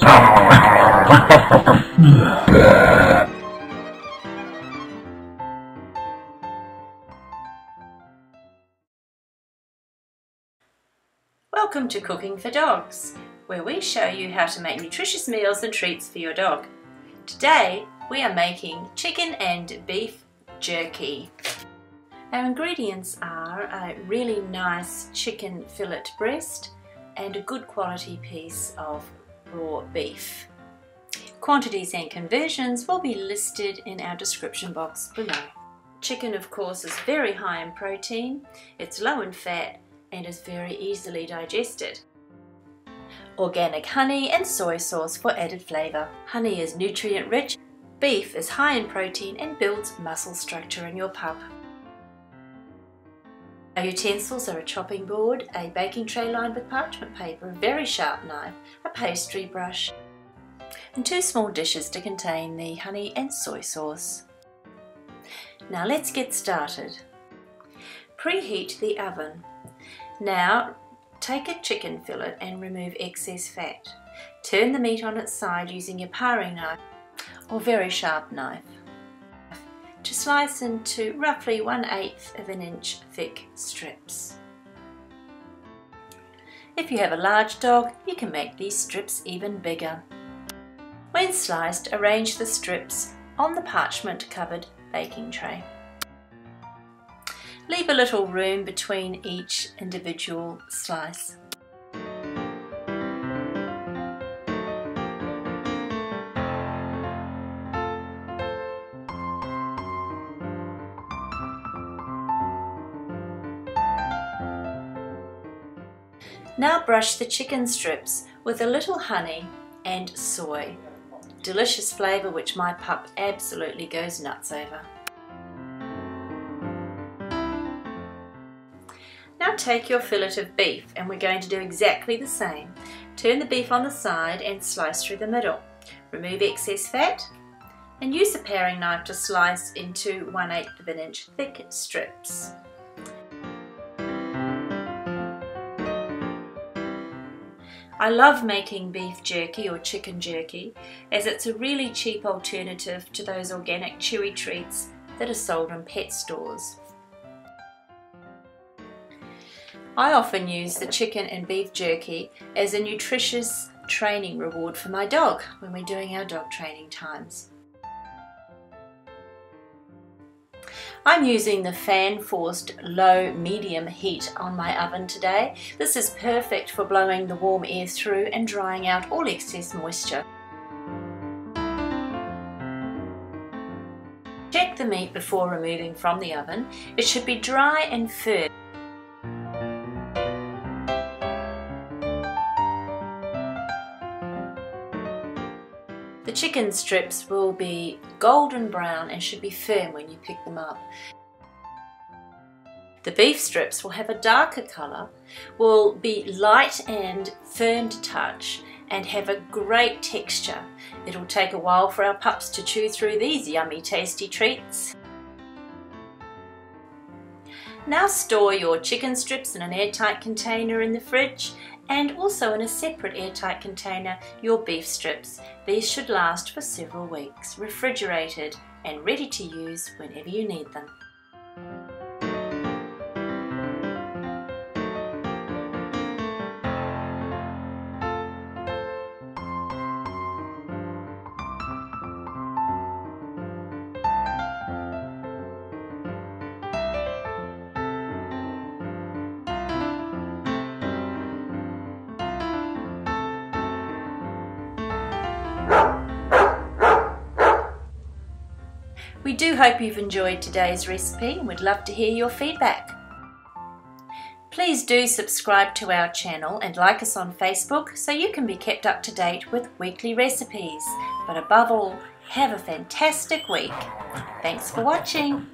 Welcome to Cooking for Dogs, where we show you how to make nutritious meals and treats for your dog. Today we are making chicken and beef jerky. Our ingredients are a really nice chicken fillet breast and a good quality piece of raw beef. Quantities and conversions will be listed in our description box below. Chicken, of course, is very high in protein, it's low in fat and is very easily digested. Organic honey and soy sauce for added flavour. Honey is nutrient rich, beef is high in protein and builds muscle structure in your pup. Our utensils are a chopping board, a baking tray lined with parchment paper, a very sharp knife, a pastry brush, and 2 small dishes to contain the honey and soy sauce. Now let's get started. Preheat the oven. Now take a chicken fillet and remove excess fat. Turn the meat on its side using your paring knife or very sharp knife to slice into roughly 1/8 of an inch thick strips. If you have a large dog, you can make these strips even bigger. When sliced, arrange the strips on the parchment covered baking tray. Leave a little room between each individual slice. Now brush the chicken strips with a little honey and soy. Delicious flavour which my pup absolutely goes nuts over. Now take your fillet of beef and we're going to do exactly the same. Turn the beef on the side and slice through the middle. Remove excess fat and use a paring knife to slice into 1/8 of an inch thick strips. I love making beef jerky or chicken jerky as it's a really cheap alternative to those organic chewy treats that are sold in pet stores. I often use the chicken and beef jerky as a nutritious training reward for my dog when we're doing our dog training times. I'm using the fan-forced low-medium heat on my oven today. This is perfect for blowing the warm air through and drying out all excess moisture. Check the meat before removing from the oven. It should be dry and firm. The chicken strips will be golden brown and should be firm when you pick them up. The beef strips will have a darker colour, will be light and firm to touch and have a great texture. It'll take a while for our pups to chew through these yummy tasty treats. Now store your chicken strips in an airtight container in the fridge and also in a separate airtight container your beef strips. These should last for several weeks, refrigerated and ready to use whenever you need them. We do hope you've enjoyed today's recipe and we'd love to hear your feedback. Please do subscribe to our channel and like us on Facebook so you can be kept up to date with weekly recipes. But above all, have a fantastic week. Thanks for watching.